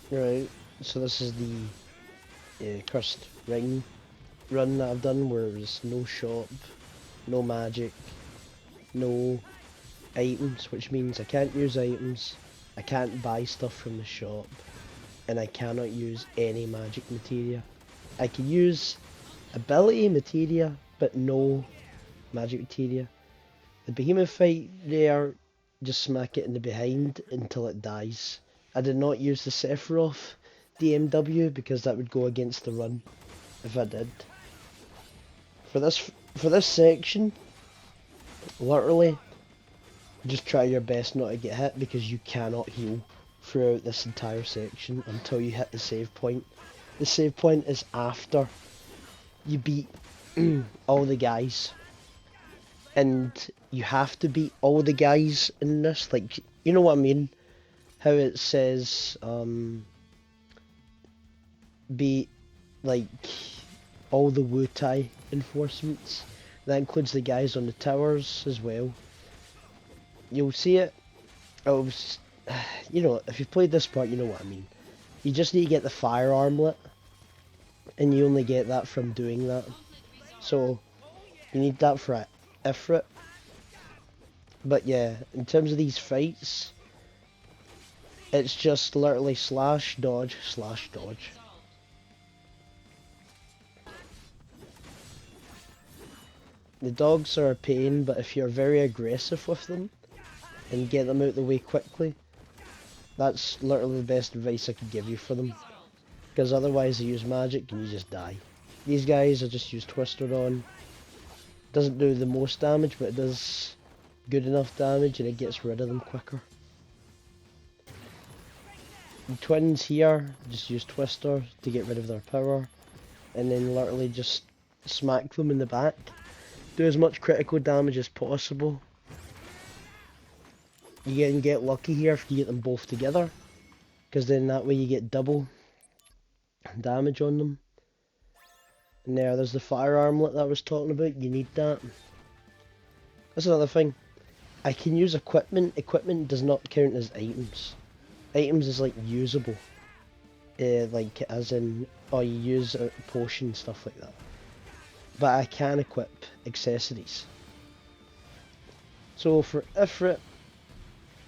Right, so this is the Cursed Ring run that I've done where there's no shop, no magic, no items, which means I can't use items, I can't buy stuff from the shop, and I cannot use any magic materia. I can use ability materia, but no magic materia. The behemoth fight there, just smack it in the behind until it dies. I did not use the Sephiroth DMW because that would go against the run if I did. For this section, literally, just try your best not to get hit because you cannot heal throughout this entire section until you hit the save point. The save point is after you beat all the guys. And you have to beat all the guys in this, like, you know what I mean? How it says, beat, like, all the Wutai enforcements. That includes the guys on the towers as well. You'll see it. Oh, you know, if you've played this part, you know what I mean. You just need to get the fire armlet, and you only get that from doing that. So, you need that for Ifrit. But yeah, in terms of these fights, it's just literally slash dodge, slash dodge. The dogs are a pain, but if you're very aggressive with them and get them out the way quickly, that's literally the best advice I could give you for them. Because otherwise they use magic and you just die. These guys I just use Twister on. Doesn't do the most damage, but it does good enough damage and it gets rid of them quicker. The twins here, just use Twister to get rid of their power. And then literally just smack them in the back. Do as much critical damage as possible. You can get lucky here if you get them both together, because then that way you get double damage on them. And there's the fire armlet that I was talking about. You need that. That's another thing. I can use equipment. Equipment does not count as items. Items is like usable. Like as in, oh, you use a potion, stuff like that. But I can equip accessories. So for Ifrit,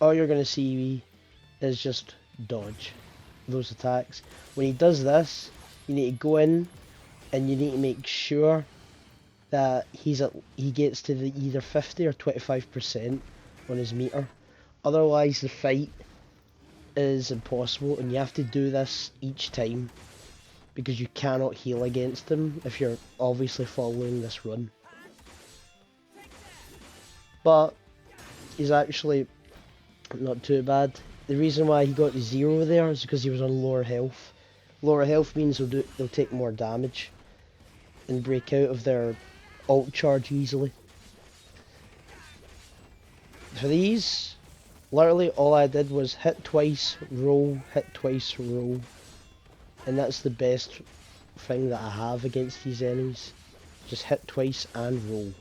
all you're going to see is just dodge those attacks. When he does this, you need to go in and you need to make sure that he gets to the either 50 or 25% on his meter. Otherwise the fight is impossible and you have to do this each time because you cannot heal against him if you're obviously following this run. But he's actually not too bad. The reason why he got to 0 there is because he was on lower health. Lower health means they'll take more damage and break out of their ult charge easily. For these, literally all I did was hit twice, roll, hit twice, roll. And that's the best thing that I have against these enemies. Just hit twice and roll.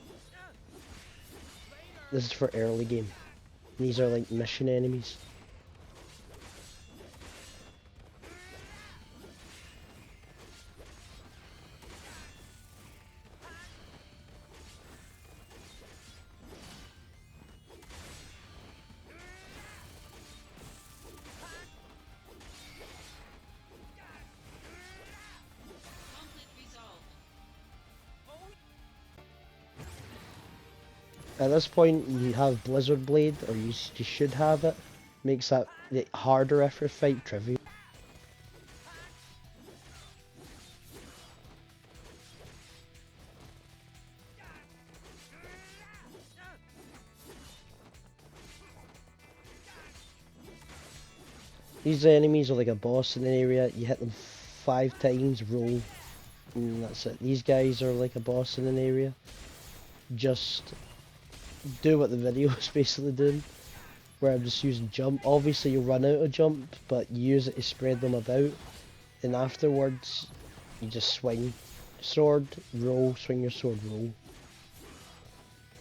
This is for early game. These are like mission enemies. At this point you have Blizzard Blade, or you should have it. Makes that the harder Ifrit fight trivial. These enemies are like a boss in an area, you hit them 5 times, roll, and that's it. These guys are like a boss in an area. Just do what the video is basically doing, where I'm just using jump. Obviously you'll run out of jump, but you use it to spread them about, and afterwards you just swing. Sword, roll, swing your sword, roll.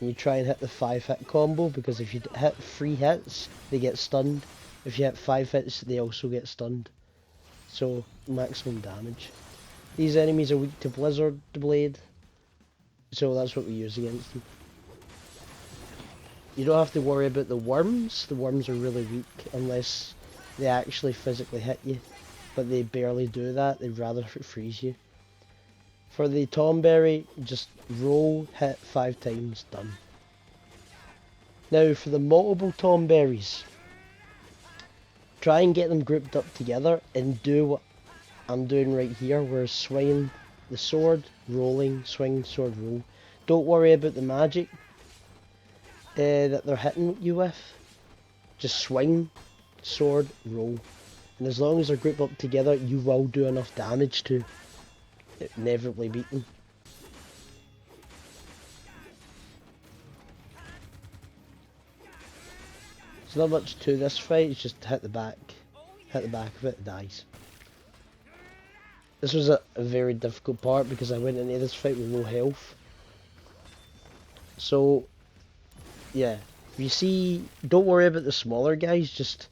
And you try and hit the 5-hit combo, because if you hit 3 hits, they get stunned. If you hit 5 hits, they also get stunned. so maximum damage. These enemies are weak to Blizzard Blade, so that's what we use against them. You don't have to worry about the worms. The worms are really weak unless they actually physically hit you, but they barely do that. They'd rather freeze you. For the Tomberry, just roll, hit 5 times, done. Now for the multiple Tomberries, try and get them grouped up together and do what I'm doing right here, where swinging the sword, rolling, swing, sword, roll. Don't worry about the magic that they're hitting you with. Just swing, sword, roll. And as long as they're grouped up together, you will do enough damage to inevitably beat them. There's not much to this fight, it's just hit the back of it, it dies. This was a very difficult part because I went into this fight with low health. So, yeah, if you see, don't worry about the smaller guys, just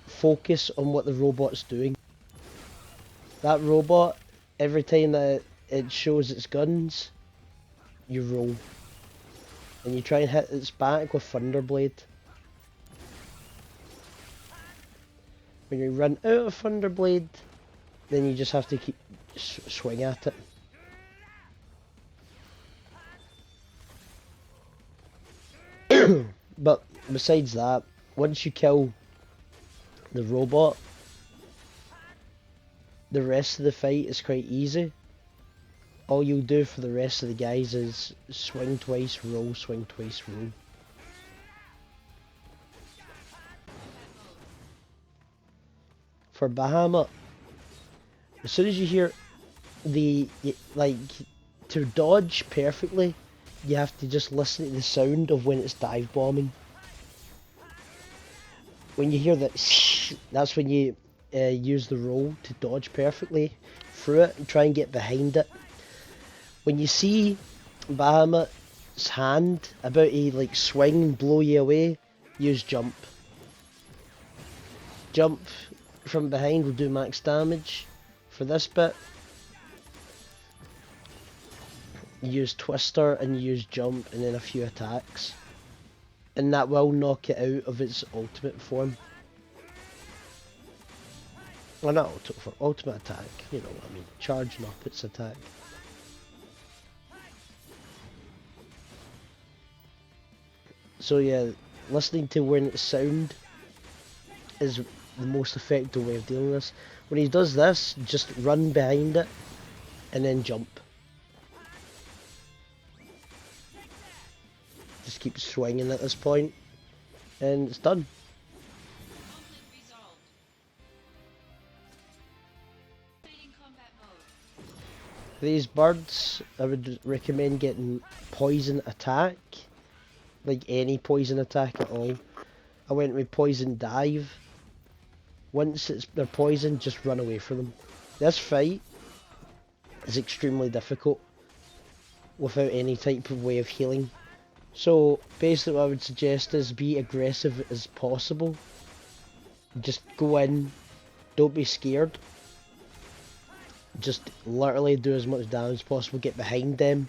focus on what the robot's doing. That robot, every time that it shows its guns, you roll. And you try and hit its back with Thunderblade. When you run out of Thunderblade, then you just have to keep swing at it. But besides that, once you kill the robot, the rest of the fight is quite easy. All you'll do for the rest of the guys is swing twice, roll, swing twice, roll. For Bahamut, as soon as you hear the, like, to dodge perfectly, you have to just listen to the sound of when it's dive bombing. When you hear that, that's when you use the roll to dodge perfectly through it and try and get behind it. When you see Bahamut's hand about to like swing and blow you away, use jump. Jump from behind will do max damage. For this bit, you use Twister and you use jump and then a few attacks. And that will knock it out of its ultimate form. Well, not ultimate attack, you know what I mean, charging up its attack. So yeah, listening to when it's sound is the most effective way of dealing with this. When he does this, just run behind it and then jump. Just keep swinging at this point and it's done. For these birds, I would recommend getting poison attack, like any poison attack at all. I went with poison dive. Once they're poisoned, just run away from them. This fight is extremely difficult without any type of way of healing. So basically what I would suggest is be aggressive as possible. Just go in, don't be scared. Just literally do as much damage as possible, get behind them.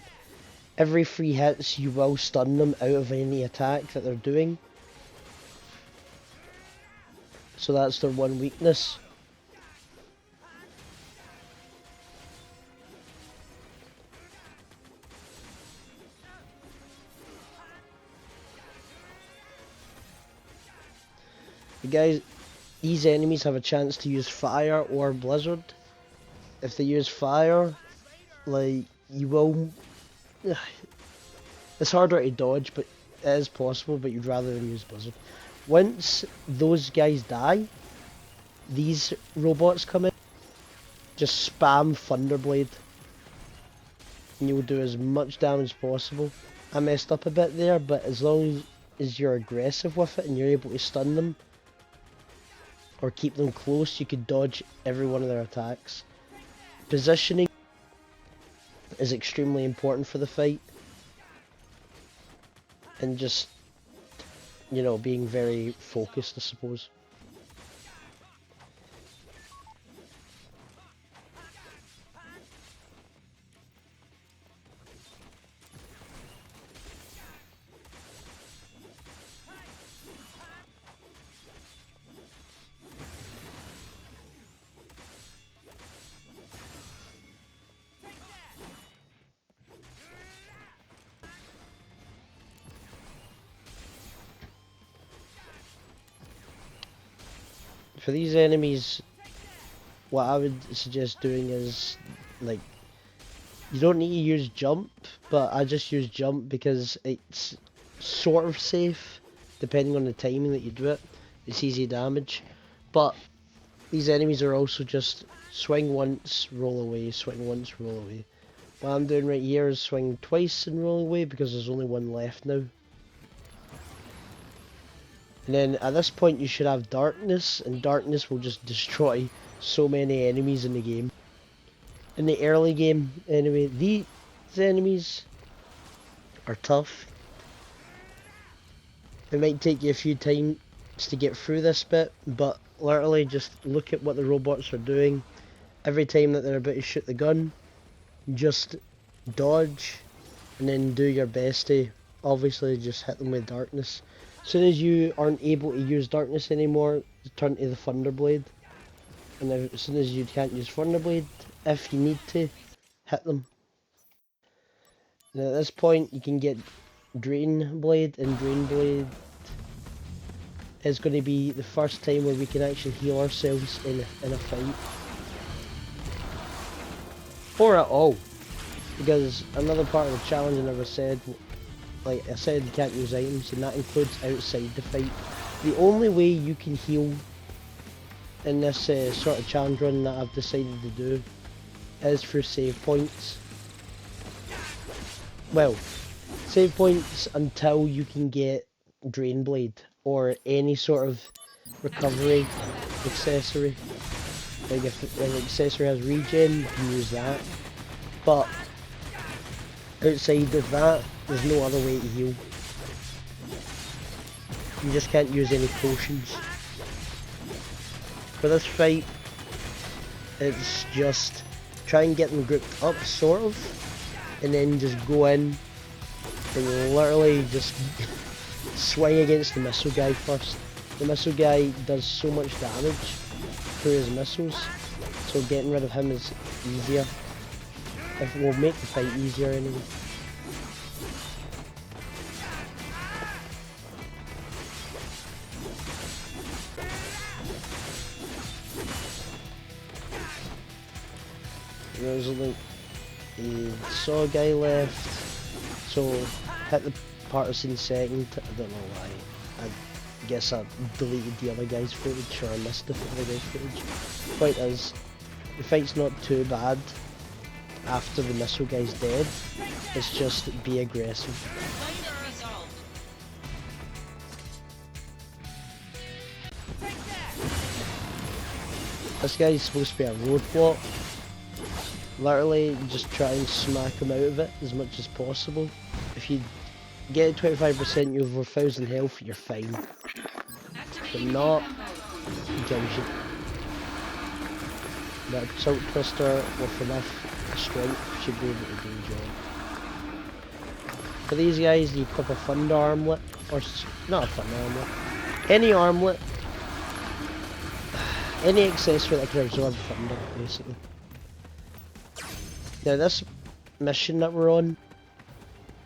Every 3 hits you will stun them out of any attack that they're doing. So that's their one weakness. The guys, these enemies have a chance to use fire or blizzard. If they use fire, like, you will... It's harder to dodge, but it is possible, but you'd rather them use blizzard. Once those guys die, these robots come in, just spam Thunderblade, and you'll do as much damage as possible. I messed up a bit there, but as long as you're aggressive with it and you're able to stun them, or keep them close, you could dodge every one of their attacks. Positioning is extremely important for the fight, and just, you know, being very focused, I suppose. for these enemies, what I would suggest doing is, like, you don't need to use jump, but I just use jump because it's sort of safe, depending on the timing that you do it. It's easy damage, but these enemies are also just swing once, roll away, swing once, roll away. What I'm doing right here is swing twice and roll away because there's only one left now. And then at this point you should have darkness, and darkness will just destroy so many enemies in the game. In the early game, anyway, these enemies are tough. It might take you a few times to get through this bit, but literally just look at what the robots are doing. Every time that they're about to shoot the gun, just dodge, and then do your best to obviously just hit them with darkness. As soon as you aren't able to use darkness anymore, turn to the Thunderblade. And as soon as you can't use Thunderblade, if you need to, hit them. Now at this point you can get Drain Blade, and Drain Blade is going to be the first time where we can actually heal ourselves in a fight. Or at all. Because another part of the challenge I never said, like I said, you can't use items, and that includes outside the fight. The only way you can heal in this sort of challenge run that I've decided to do is through save points. Well, save points until you can get Drain Blade or any sort of recovery accessory. Like if an accessory has regen, you can use that. But outside of that, there's no other way to heal. You just can't use any potions. For this fight, it's just try and get them grouped up, sort of, and then just go in and literally just swing against the missile guy first. The missile guy does so much damage through his missiles, so getting rid of him is easier. It will make the fight easier anyway. There's only a saw guy left, so hit the partisan second. I don't know why. I guess I deleted the other guy's footage, or I missed the other guy's footage. Point is, the fight's not too bad after the missile guy's dead. It's just be aggressive. This guy's supposed to be a roadblock. Literally just try and smack him out of it as much as possible. If you get 25%, you have 1000 health, you're fine. If not, jump you. But Assault Twister with enough strength should be able to do the job. For these guys, you equip a Thunder Armlet, or not a Thunder Armlet, any armlet, any accessory that can absorb thunder, basically. Now this mission that we're on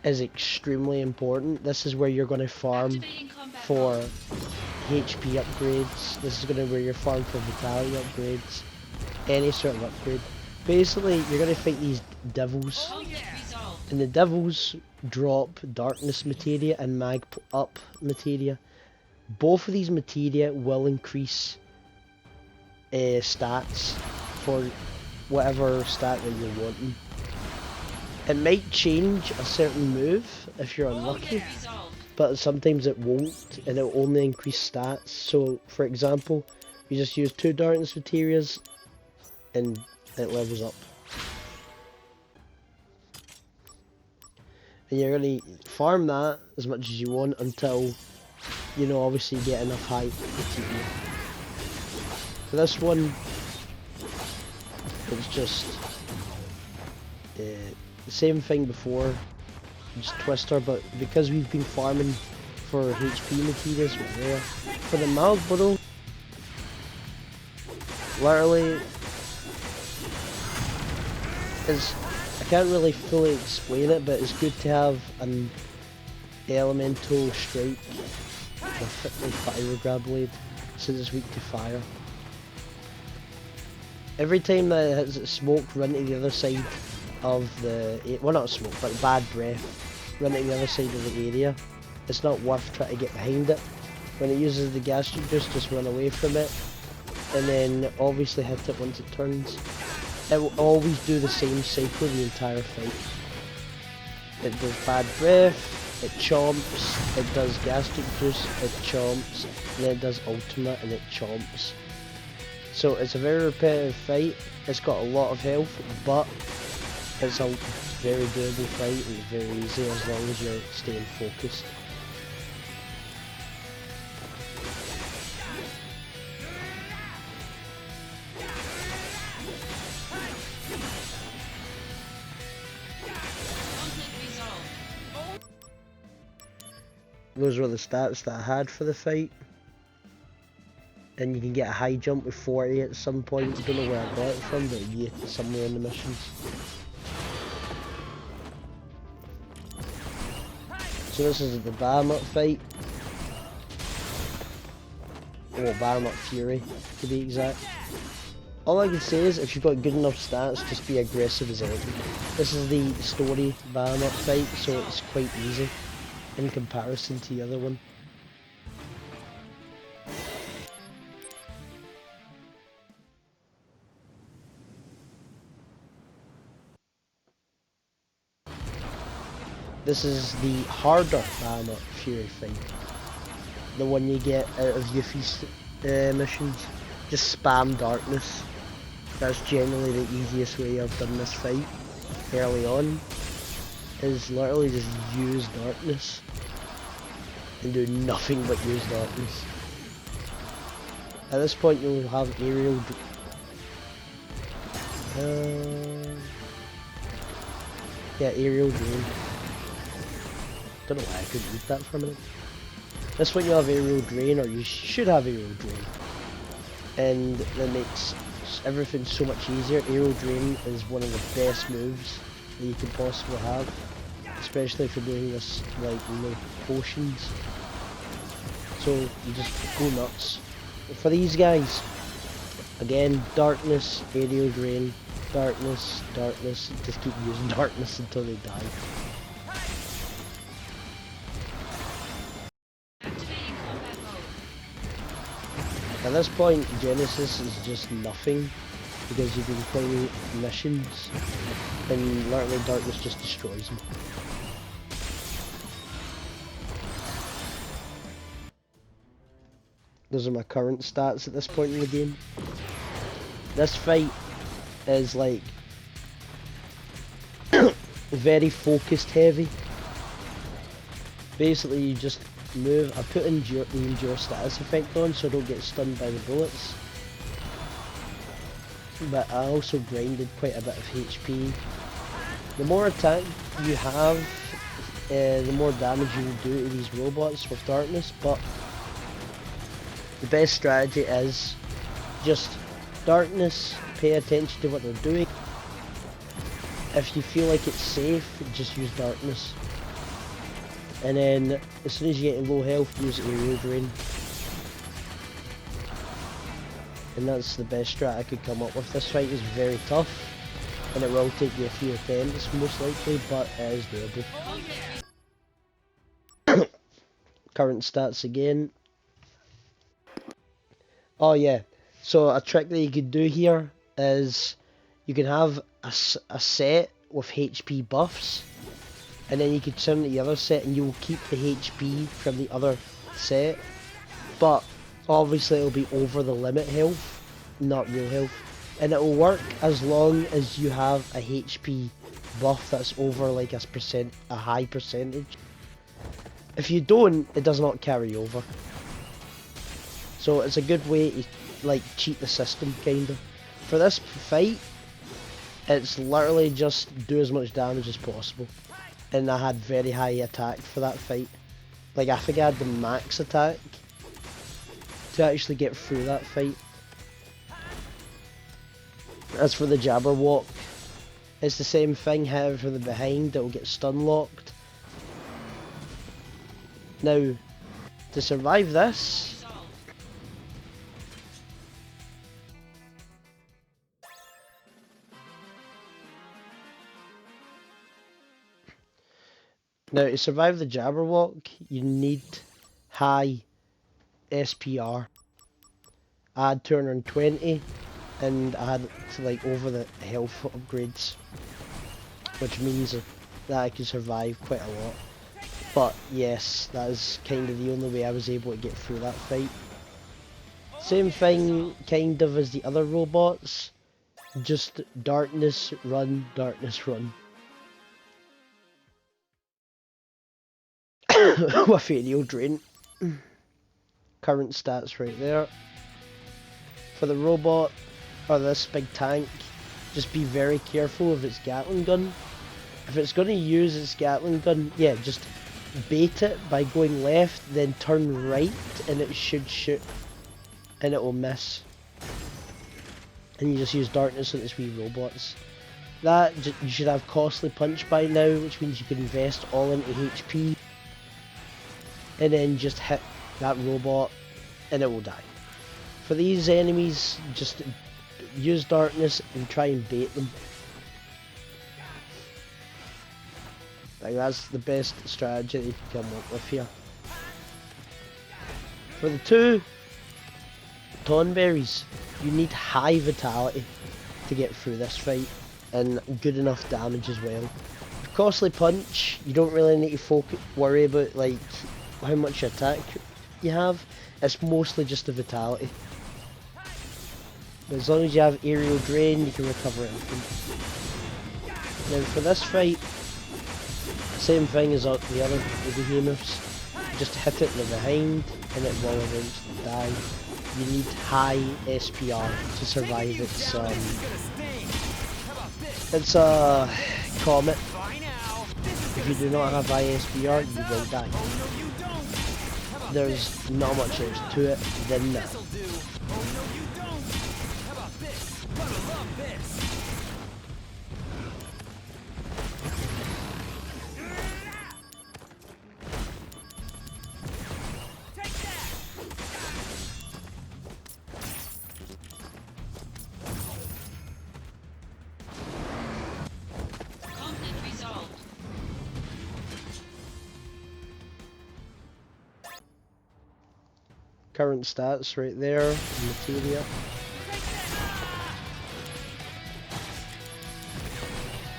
is extremely important. This is where you're going to farm for HP upgrades. This is going to be where you're farm for vitality upgrades. Any sort of upgrade. Basically, you're going to fight these devils. And the devils drop darkness materia and mag up materia. Both of these materia will increase stats for whatever stat that you're wanting. It might change a certain move if you're unlucky, but sometimes it won't, and it'll only increase stats. So, for example, you just use 2 darkness materials, and it levels up. And you're going to farm that as much as you want until, you know, obviously you get enough height material. For this one, it's just the same thing before, just Twister, but because we've been farming for HP materials, we're there. For the Malboro, literally, I can't really fully explain it, but it's good to have an elemental strike with a fire grab blade, since it's weak to fire. Every time that it hits smoke, run to the other side of the... well, not smoke, but bad breath. Run to the other side of the area. It's not worth trying to get behind it. When it uses the gastric juice, just run away from it. And then obviously hit it once it turns. It will always do the same cycle the entire fight. It does bad breath, it chomps, it does gastric juice, it chomps, and then it does ultimate and it chomps. So it's a very repetitive fight, it's got a lot of health, but it's a very doable fight and very easy as long as you're staying focused. Those were the stats that I had for the fight. And you can get a high jump with 40 at some point. I don't know where I got it from, but yeah, somewhere in the missions. So this is the Bahamut fight. Or Bahamut Fury, to be exact. All I can say is, if you've got good enough stats, just be aggressive as anything. This is the story Bahamut fight, so it's quite easy in comparison to the other one. This is the harder Bahamut Fury fight. The one you get out of Yuffie's missions. Just spam darkness. That's generally the easiest way I've done this fight early on. Is literally just use darkness. And do nothing but use darkness. At this point you'll have aerial... yeah, aerial drain. Don't know why I couldn't read that for a minute. This one you have aerial drain, or you should have aerial drain. And that makes everything so much easier. Aerial drain is one of the best moves that you could possibly have. Especially if you're doing this like no potions. So you just go nuts. For these guys, again, darkness, aerial drain, darkness, darkness, just keep using darkness until they die. At this point, Genesis is just nothing, because you've been playing missions, and literally darkness just destroys them. Those are my current stats at this point in the game. This fight is like very focused heavy. Basically you just move. I put the endure status effect on so I don't get stunned by the bullets. But I also grinded quite a bit of HP. The more attack you have, the more damage you will do to these robots with darkness, but the best strategy is just darkness, pay attention to what they're doing. If you feel like it's safe, just use darkness. And then, as soon as you get low health, use aerial drain. And that's the best strat I could come up with. This fight is very tough, and it will take you a few attempts most likely, but it is doable. Current stats again. Oh yeah, so a trick that you could do here is you can have a set with HP buffs, and then you could turn to the other set and you'll keep the HP from the other set, but obviously it'll be over the limit health, not real health, and it will work as long as you have a HP buff that's over like a high percentage. If you don't, it does not carry over. So it's a good way to like cheat the system kinda. For this fight, it's literally just do as much damage as possible. And I had very high attack for that fight. Like I think I had the max attack to actually get through that fight. As for the Jabberwock, it's the same thing, however from the behind it will get stun locked. Now, to survive this, Now, to survive the Jabberwock, you need high SPR. I had 220, and I had to like over the health upgrades, which means that I could survive quite a lot. But yes, that is kind of the only way I was able to get through that fight. Same thing kind of as the other robots, just darkness, run, darkness, run. With aerial drain. Current stats right there. For the robot, or this big tank, just be very careful of its Gatling gun. If it's going to use its Gatling gun, yeah, just bait it by going left, then turn right, and it should shoot, and it will miss. And you just use darkness on its wee robots. That, you should have Costly Punch by now, which means you can invest all into HP, and then just hit that robot, and it will die. For these enemies, just use darkness and try and bait them. Like, that's the best strategy that you can come up with here. For the two Tonberries, you need high vitality to get through this fight, and good enough damage as well. With Costly Punch, you don't really need to worry about like how much attack you have. It's mostly just the vitality. But as long as you have Aerial Drain, you can recover anything. Now for this fight, same thing as the other behemoths. Just hit it in the behind, and it will eventually die. You need high SPR to survive its comet. If you do not have high SPR, you will die. There's not much else to it than that. Current stats right there, materia.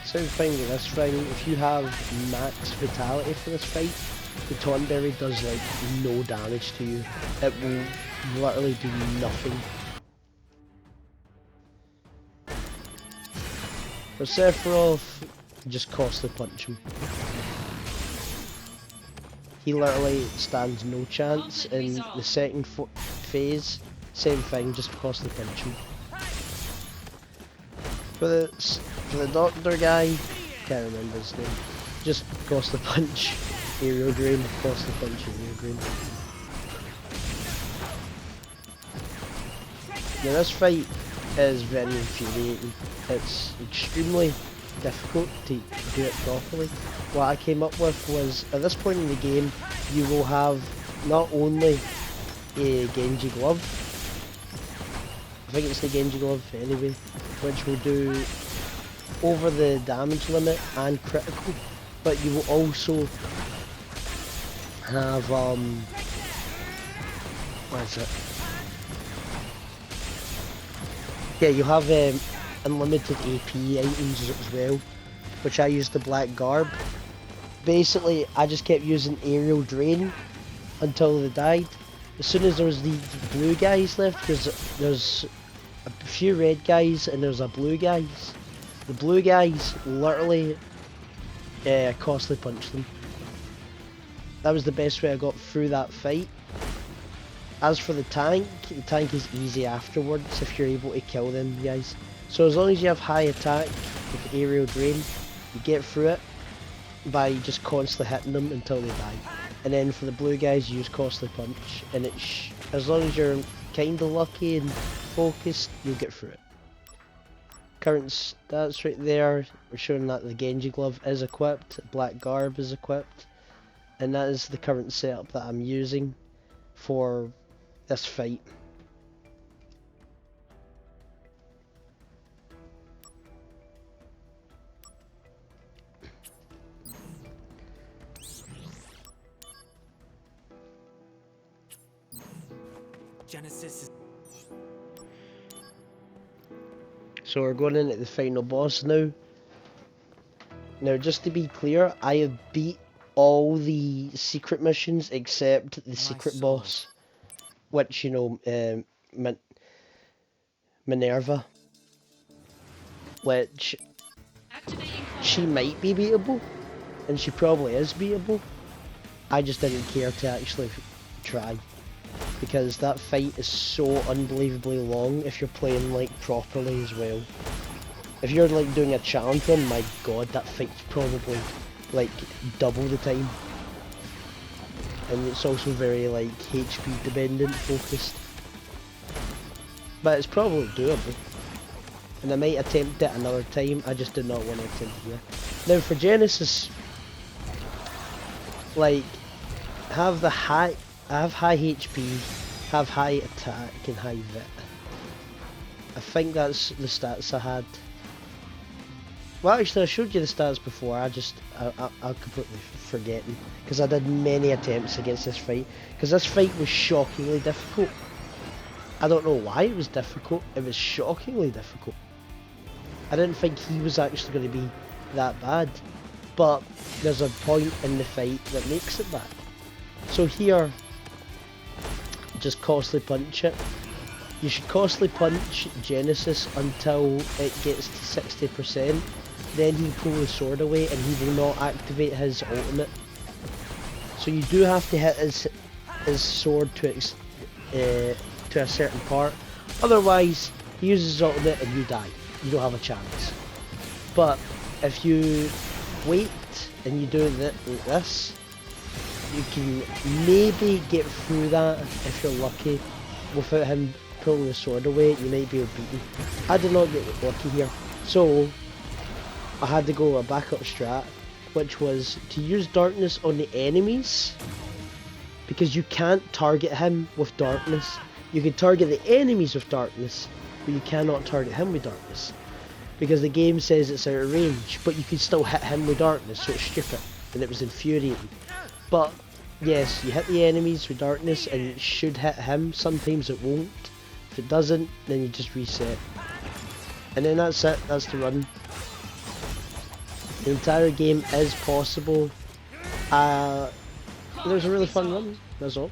Same thing with this thing, if you have max vitality for this fight, the Tonberry does like no damage to you. It will literally do nothing. For Sephiroth, just Costly Punch him. He literally stands no chance. In the second phase, same thing, just Costly Punch him. For the doctor guy, can't remember his name, just Costly Punch, Aerial Drain, Costly Punch, Aerial Drain. Now this fight is very infuriating. It's extremely difficult to do it properly. What I came up with was, at this point in the game, you will have not only a Genji Glove, I think it's the Genji Glove anyway, which will do over the damage limit and critical, but you will also have, what is it? Yeah, you have unlimited AP items as well, which I used the Black Garb. Basically, I just kept using Aerial Drain until they died. As soon as there was the blue guys left, because there's a few red guys and there's a blue guys. The blue guys literally Costly Punch them. That was the best way I got through that fight. As for the tank is easy afterwards if you're able to kill them guys. So as long as you have high attack with Aerial Drain, you get through it by just constantly hitting them until they die. And then for the blue guys, use Costly Punch, and as long as you're kinda lucky and focused, you'll get through it. Current stats right there, we're showing that the Genji Glove is equipped, Black Garb is equipped, and that is the current setup that I'm using for this fight. Genesis is... So we're going into the final boss now. Now, just to be clear, I have beat all the secret missions except the secret boss, which, you know, Minerva, which she might be beatable, and she probably is beatable. I just didn't care to actually try, because that fight is so unbelievably long if you're playing like properly as well. If you're like doing a challenge run, my god, that fight's probably like double the time. And it's also very like HP dependent focused. But it's probably doable. And I might attempt it another time, I just did not want to attempt it here. Now for Genesis, like, have high HP, have high attack and high vit. I think that's the stats I had. Well, actually, I showed you the stats before. I'm completely forgetting because I did many attempts against this fight. Because this fight was shockingly difficult. I don't know why it was difficult. It was shockingly difficult. I didn't think he was actually going to be that bad, but there's a point in the fight that makes it bad. So here, just costly punch it. You should costly punch Genesis until it gets to 60%. Then he pull the sword away and he will not activate his ultimate. So you do have to hit his sword to a certain part. Otherwise, he uses his ultimate and you die. You don't have a chance. But if you wait and you do this, you can maybe get through that if you're lucky. Without him pulling the sword away, you might be beaten. I did not get lucky here. So I had to go a backup strat, which was to use darkness on the enemies, because you can't target him with darkness. You can target the enemies with darkness, but you cannot target him with darkness, because the game says it's out of range, but you can still hit him with darkness, so it's stupid, and it was infuriating. But yes, you hit the enemies with darkness and it should hit him. Sometimes it won't. If it doesn't, then you just reset. And then that's it, that's the run. The entire game is possible. It was a really fun run, that's all.